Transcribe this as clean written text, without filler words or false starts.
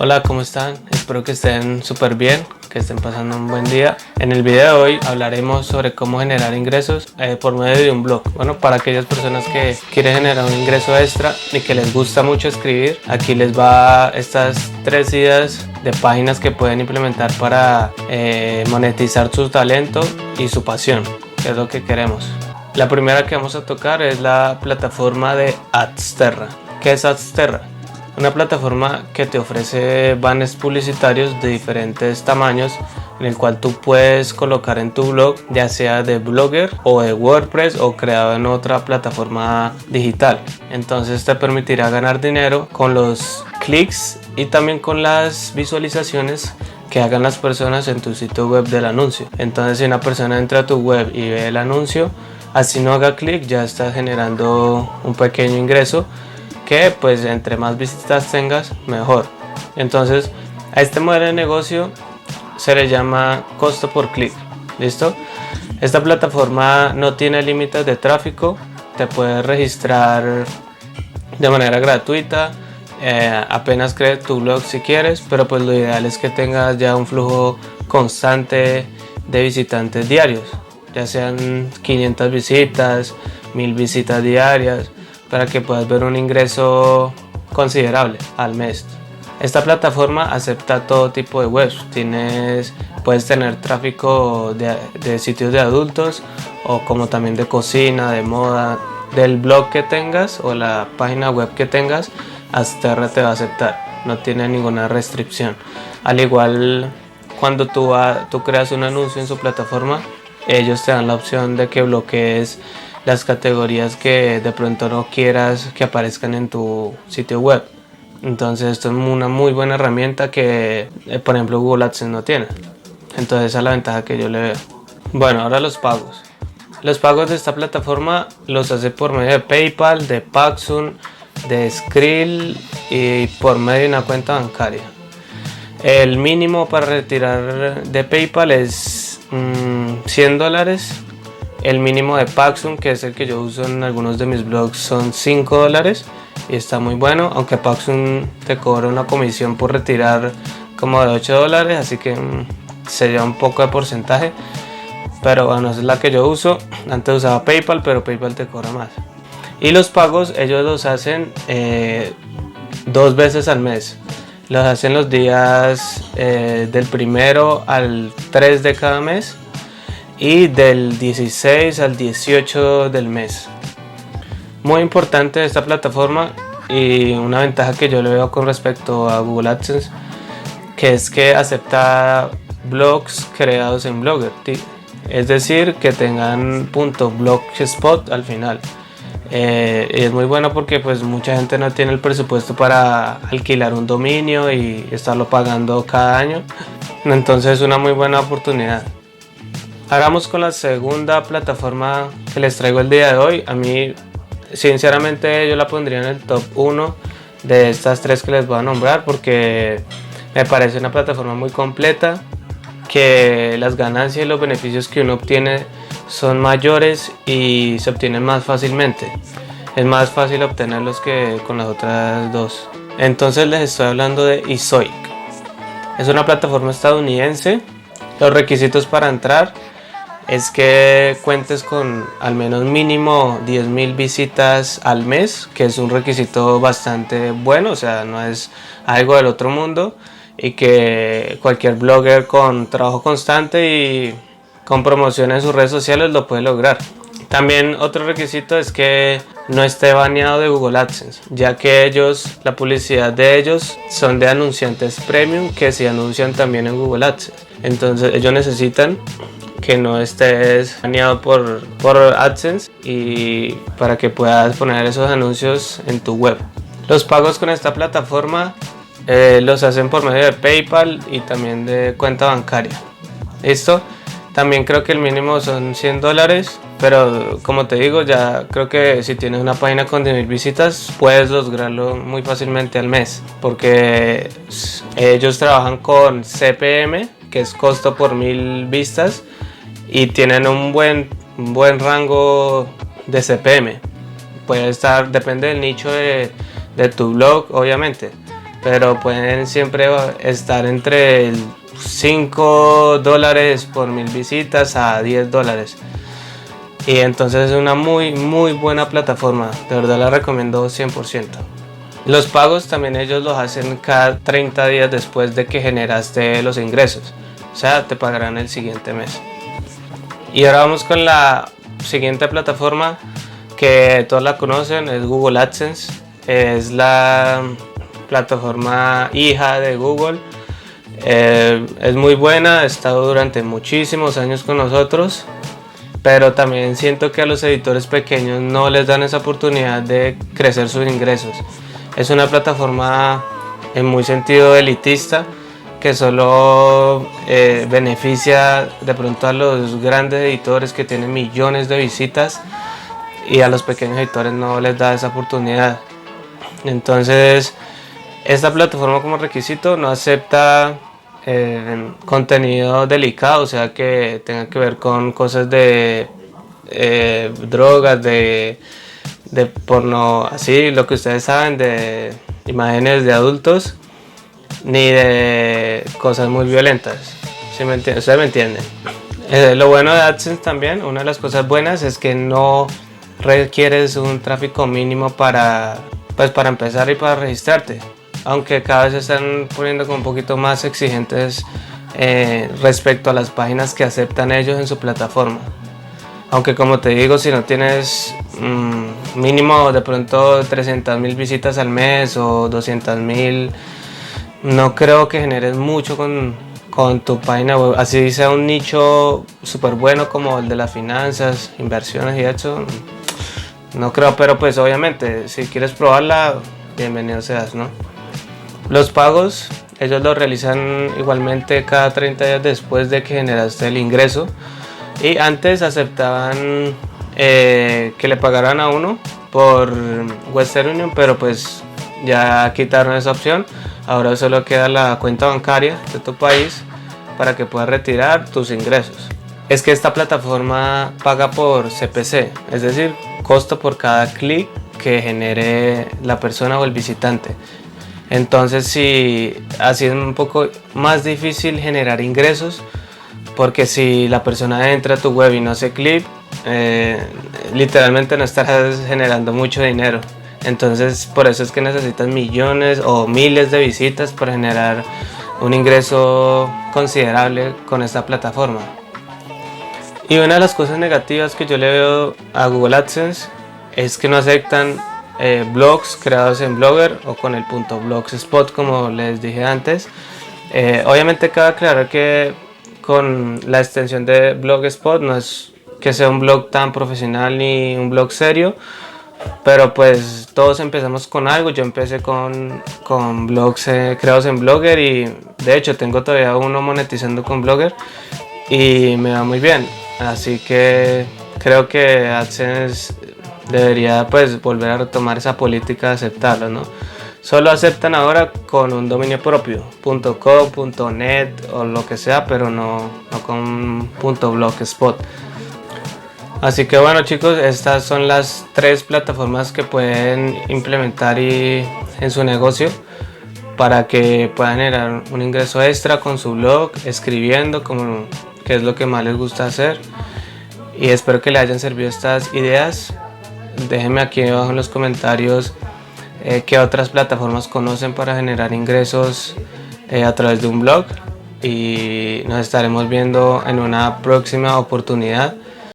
Hola, ¿cómo están? Espero que estén súper bien, que estén pasando un buen día. En el video de hoy hablaremos sobre cómo generar ingresos por medio de un blog. Bueno, para aquellas personas que quieren generar un ingreso extra y que les gusta mucho escribir, aquí les va estas 3 ideas de páginas que pueden implementar para monetizar su talento y su pasión, que es lo que queremos. La primera que vamos a tocar es la plataforma de Adsterra. ¿Qué es Adsterra? Una plataforma que te ofrece banners publicitarios de diferentes tamaños en el cual tú puedes colocar en tu blog, ya sea de Blogger o de WordPress o creado en otra plataforma digital. Entonces te permitirá ganar dinero con los clics y también con las visualizaciones que hagan las personas en tu sitio web del anuncio. Entonces si una persona entra a tu web y ve el anuncio, así no haga clic, ya está generando un pequeño ingreso que pues entre más visitas tengas mejor. Entonces a este modelo de negocio se le llama costo por clic. ¿Listo? Esta plataforma no tiene límites de tráfico, te puedes registrar de manera gratuita, apenas crees tu blog si quieres, pero pues lo ideal es que tengas ya un flujo constante de visitantes diarios, ya sean 500 visitas, 1000 visitas diarias, para que puedas ver un ingreso considerable al mes. Esta plataforma acepta todo tipo de webs. Puedes tener tráfico de sitios de adultos o como también de cocina, de moda, del blog que tengas o la página web que tengas. Adsterra te va a aceptar, no tiene ninguna restricción. Al igual, cuando tú creas un anuncio en su plataforma, ellos te dan la opción de que bloquees las categorías que de pronto no quieras que aparezcan en tu sitio web. Entonces esto es una muy buena herramienta que por ejemplo Google AdSense no tiene. Entonces esa es la ventaja que yo le veo. Bueno, ahora los pagos. Los pagos de esta plataforma los hace por medio de PayPal, de Paxful, de Skrill y por medio de una cuenta bancaria. El mínimo para retirar de PayPal es $100. El mínimo de Paxful, que es el que yo uso en algunos de mis blogs, son $5 y está muy bueno, aunque Paxful te cobra una comisión por retirar como de $8, así que sería un poco de porcentaje, pero bueno, esa es la que yo uso. Antes usaba PayPal, pero PayPal te cobra más. Y los pagos ellos los hacen 2 veces al mes. Los hacen los días del 1 al 3 de cada mes y del 16 al 18 del mes. Muy importante esta plataforma y una ventaja que yo le veo con respecto a Google AdSense, que es que acepta blogs creados en Blogger, es decir, que tengan .blogspot al final. Y es muy bueno porque pues mucha gente no tiene el presupuesto para alquilar un dominio y estarlo pagando cada año, entonces es una muy buena oportunidad. Hagamos con la segunda plataforma que les traigo el día de hoy. A mí, sinceramente, yo la pondría en el top 1 de estas 3 que les voy a nombrar porque me parece una plataforma muy completa, que las ganancias y los beneficios que uno obtiene son mayores y se obtienen más fácilmente. Es más fácil obtenerlos que con las otras 2. Entonces les estoy hablando de Ezoic. Es una plataforma estadounidense. Los requisitos para entrar es que cuentes con al menos mínimo 10,000 visitas al mes, que es un requisito bastante bueno, o sea, no es algo del otro mundo, y que cualquier blogger con trabajo constante y con promoción en sus redes sociales lo puede lograr. También otro requisito es que no esté baneado de Google AdSense, ya que la publicidad de ellos son de anunciantes premium que se anuncian también en Google AdSense. Entonces ellos necesitan que no estés baneado por AdSense y para que puedas poner esos anuncios en tu web. Los pagos con esta plataforma los hacen por medio de PayPal y también de cuenta bancaria. ¿Listo? También creo que el mínimo son $100, pero como te digo, ya creo que si tienes una página con 10,000 visitas puedes lograrlo muy fácilmente al mes, porque ellos trabajan con CPM, que es costo por 1000 vistas, y tienen un buen rango de CPM. Puede estar, depende del nicho de tu blog, obviamente, pero pueden siempre estar entre el $5 por 1000 visitas a $10. Y entonces es una muy buena plataforma, de verdad la recomiendo 100%. Los pagos también ellos los hacen cada 30 días después de que generaste los ingresos, o sea, te pagarán el siguiente mes. Y ahora vamos con la siguiente plataforma que todos la conocen, es Google AdSense. Es la plataforma hija de Google. Es muy buena, ha estado durante muchísimos años con nosotros, pero también siento que a los editores pequeños no les dan esa oportunidad de crecer sus ingresos. Es una plataforma en muy sentido elitista que solo beneficia de pronto a los grandes editores que tienen millones de visitas, y a los pequeños editores no les da esa oportunidad. Entonces esta plataforma como requisito no acepta contenido delicado, o sea, que tenga que ver con cosas de drogas, de porno, así, lo que ustedes saben, de imágenes de adultos, ni de cosas muy violentas. ¿Sí me entienden? Ustedes me entienden. Lo bueno de AdSense también, una de las cosas buenas es que no requieres un tráfico mínimo para empezar y para registrarte, aunque cada vez se están poniendo como un poquito más exigentes respecto a las páginas que aceptan ellos en su plataforma. Aunque, como te digo, si no tienes mínimo de pronto 300.000 visitas al mes o 200.000, no creo que generes mucho con tu página web, así sea un nicho súper bueno como el de las finanzas, inversiones y eso. No creo, pero pues obviamente si quieres probarla, bienvenido seas, ¿no? Los pagos, ellos los realizan igualmente cada 30 días después de que generaste el ingreso, y antes aceptaban que le pagaran a uno por Western Union, pero pues ya quitaron esa opción. Ahora solo queda la cuenta bancaria de tu país para que puedas retirar tus ingresos. Es que esta plataforma paga por CPC, es decir, costo por cada clic que genere la persona o el visitante. Entonces sí, así es un poco más difícil generar ingresos, porque si la persona entra a tu web y no hace clic, literalmente no estarás generando mucho dinero. Entonces por eso es que necesitas millones o miles de visitas para generar un ingreso considerable con esta plataforma. Y una de las cosas negativas que yo le veo a Google AdSense es que no aceptan blogs creados en Blogger o con el .blogspot, como les dije antes. Obviamente cabe aclarar que con la extensión de Blogspot no es que sea un blog tan profesional ni un blog serio, pero pues todos empezamos con algo. Yo empecé con blogs creados en Blogger, y de hecho tengo todavía uno monetizando con Blogger y me va muy bien. Así que creo que AdSense debería pues volver a retomar esa política de aceptarlo, ¿no? Solo aceptan ahora con un dominio propio, .com, .net o lo que sea, pero no con .blogspot. Así que bueno, chicos, estas son las 3 plataformas que pueden implementar en su negocio para que puedan generar un ingreso extra con su blog, escribiendo, que es lo que más les gusta hacer. Y espero que les hayan servido estas ideas. Déjenme aquí abajo en los comentarios qué otras plataformas conocen para generar ingresos a través de un blog, y nos estaremos viendo en una próxima oportunidad.